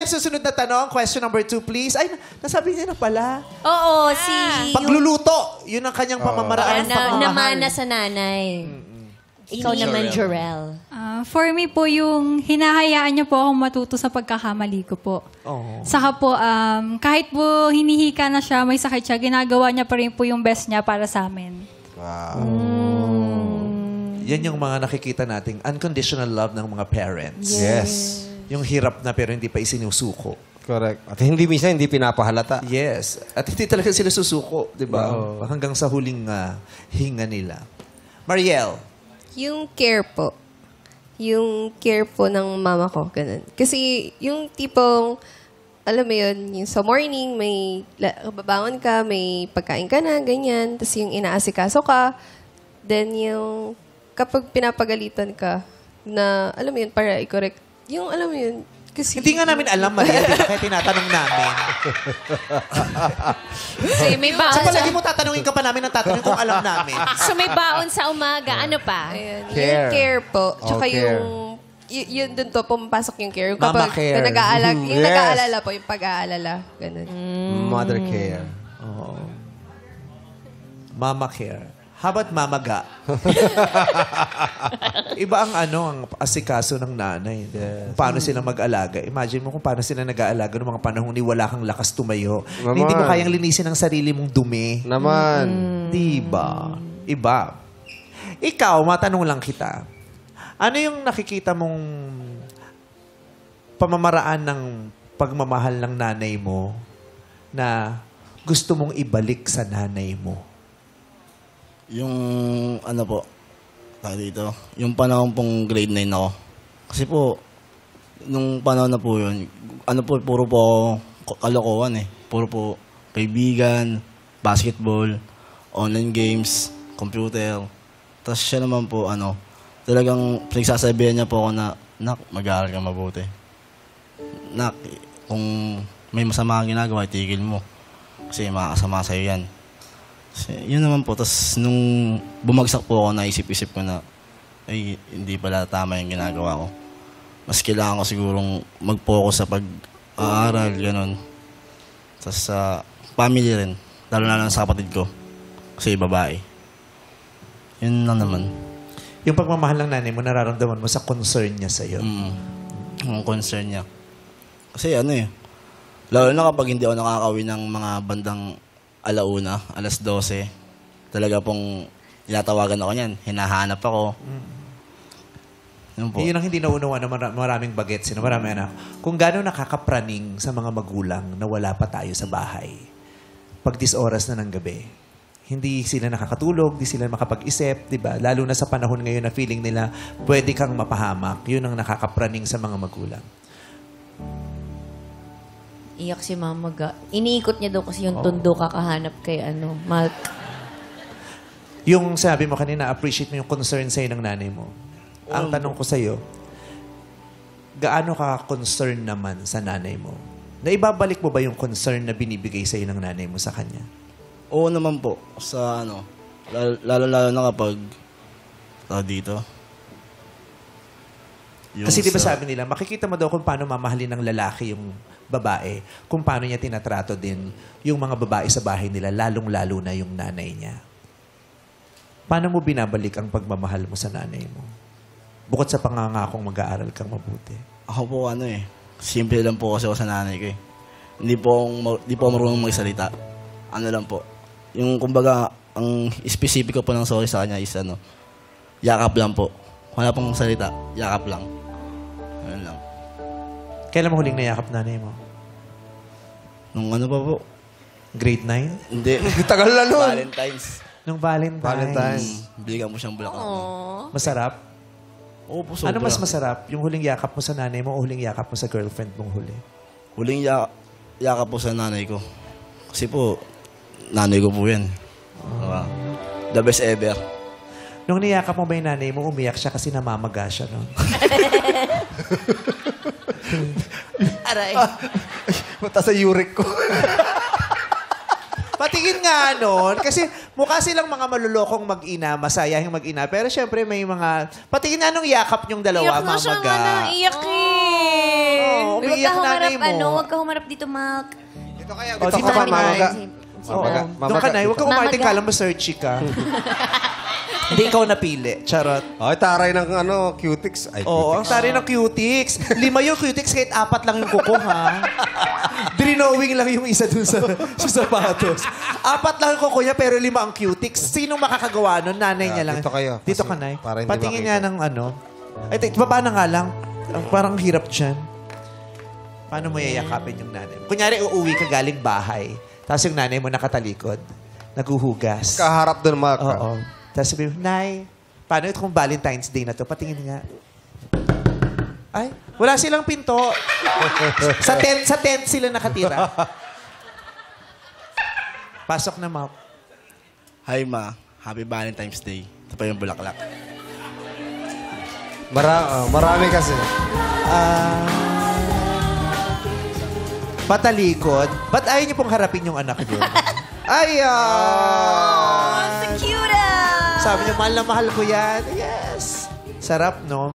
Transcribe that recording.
susunod na tanong. Question number 2, please. Ay, nasabi niya na pala. Oo, si... Pagluluto. Yun ang kanyang pamamaraan. Namana sa nanay. Ikaw naman, Jorel. For me po, yung hinahayaan niyo po akong matuto sa pagkakamali ko po. Saka po, kahit po hinihika na siya, may sakit siya, ginagawa niya pa rin po yung best niya para sa amin. Wow. Yan yung mga nakikita nating unconditional love ng mga parents. Yes. Yung hirap na pero hindi pa isinusuko. Correct. At hindi minsan, hindi pinapahalata. Yes. At hindi talaga sila susuko, di ba? Hanggang sa huling hinga nila. Mariel. Yung care po. Yung care po ng mama ko, ganun. Kasi yung tipong, alam mo yun, yung sa morning, may babangon ka, may pagkain ka na, ganyan. Tapos yung inaasikaso ka. Then yung kapag pinapagalitan ka, na, alam mo yun, para i-correct. Yung, alam mo yun, kasi... Hindi nga namin alam, Maria, di ba? Kaya tinatanong namin. So, may baon So, palagi mo tatanungin ka pa namin ng tatanungin kung alam namin. So, may baon sa umaga. Ano pa? Ayan, Care. yung care po. Tsaka care. yun dun to, pumapasok yung care. Yung Mama kapag care. yung Yes. nag-aalala po, yung pag-aalala. Ganun. Mother care. Mama care. How about mamaga? Iba ang ang asikaso ng nanay. Kung paano sila mag-alaga. Imagine mo kung paano sila nag-aalaga noong mga panahon ni wala kang lakas tumayo. Naman. Hindi mo kayang linisin ang sarili mong dumi. Naman. Diba? Iba. Ikaw, matanong lang kita. Ano yung nakikita mong pamamaraan ng pagmamahal ng nanay mo na gusto mong ibalik sa nanay mo? Yung ano po, dito, yung panahon pong grade 9 ako. Kasi po, nung panahon na po yun, ano po, puro po kalokohan eh. Puro po kaibigan, basketball, online games, computer. Tapos siya naman po, talagang pinagsasabihan niya po ako na, nak, mag-aaral ka mabuti. Nak, kung may masama kang ginagawa, itigil mo. Kasi makakasama sa'yo yan. Yun naman po. Tapos nung bumagsak po ako, naisip-isip ko na, ay, hindi pala tama yung ginagawa ko. Mas kailangan ko sigurong mag-focus sa pag-aaral, gano'n. Tapos sa family rin, lalo na lang sa kapatid ko. Kasi babae. Yun lang naman. Yung pagmamahal ng nanay mo, nararamdaman mo sa concern niya sa'yo. Ang concern niya. Kasi lalo na kapag hindi ako nakakawin ng mga bandang alauna, alas 12, talaga pong tinatawagan ako niyan. Hinahanap ako. Yun po. Yun ang hindi naunawa na maraming bagets, maraming anak. Kung gano'n nakakapraning sa mga magulang na wala pa tayo sa bahay, pag 10 oras na ng gabi, hindi sila nakakatulog, hindi sila makapag-isip, di ba? Lalo na sa panahon ngayon na feeling nila pwede kang mapahamak. Yun ang nakakapraning sa mga magulang. Iyak si Mama Ga. Iniikot niya daw kasi yung tundo kakahanap kay Mark. Yung sabi mo kanina, appreciate mo yung concern sa'yo ng nanay mo. Ang tanong ko sa'yo, gaano ka concern naman sa nanay mo? Naibabalik mo ba yung concern na binibigay sa'yo ng nanay mo sa kanya? Oo naman po. Sa lalo na kapag dito. Kasi di ba sabi nila, makikita mo daw kung paano mamahalin ng lalaki yung babae, kung paano niya tinatrato din yung mga babae sa bahay nila, lalong-lalo na yung nanay niya. Paano mo binabalik ang pagmamahal mo sa nanay mo? Bukod sa pangangakong mag-aaral kang mabuti. Ako po simple lang po kasi ako sa nanay ko eh. Hindi po ako marunong magsalita. Lang po. Yung kumbaga, ang specific ko po ng sorry sa kanya is yakap lang po. Wala pong salita, yakap lang. Ano lang. Kailan mo huling nayakap nanay mo? Nung pa po? Grade 9? Hindi. Tagal na nun. Valentine's. Nung Valentine's. Biligan mo siyang bulaklak. Masarap? Oo po, sobra. Ano mas masarap? Yung huling yakap mo sa nanay mo o huling yakap mo sa girlfriend mong huli? Huling yakap po sa nanay ko. Kasi po, nanay ko po yan. The best ever. Nung niyakap mo ba yung nanay mo, umiyak siya kasi namamaga siya, no? Aray. Mata sa uric ko. Patingin nga nun. Kasi mukha silang mga malulokong mag-ina, masayahing mag-ina. Pero syempre may mga... Patingin nga nung yakap niyong dalawa, Iyak na siya mamaga. nga na, iyak eh. Oo, Huwag Umiiyak ka humarap, nanay mo. huwag ka humarap dito, Mark. Dito kaya, Oh, dito dito ka ka, pa, mamaga. Oo. Mamaga. Doon ka na, huwag ka Mamaga. umarting, kala mo searchy ka. Hindi ikaw napili. Charot. Ay, taray ng cutics. Ay, Oo, ang cutics. tari ng cutics. 5 yung cutics, kahit 4 lang yung kuko, ha? Drinowing lang yung isa dun sa sapatos. 4 lang yung kuko niya, pero 5 ang cutics. Sinong makakagawa nun? Nanay niya lang. Dito kayo. Dito Kasi ka, Nay. para hindi Patingin makita. nga ng Ay, baba na nga lang. Parang hirap dyan. Paano mo yayakapin yung nanay mo? Kunyari, uuwi ka galing bahay. Tapos yung nanay mo nakatalikod. Naguhugas. Kaharap doon, Mark. Oo. Tapos sabi mo, Nay, paano ito kung Valentine's Day na to? Patingin nga. Ay, wala silang pinto. sa tent sila nakatira. Pasok na, Ma. Hi, Ma. Happy Valentine's Day. Ito pa yung bulaklak. Marami kasi. Patalikod. Ba't ayaw niyo pong harapin yung anak niyo? Ayan! Cute! Sabi niya, mahal na mahal ko yan. Yes! Sarap, no?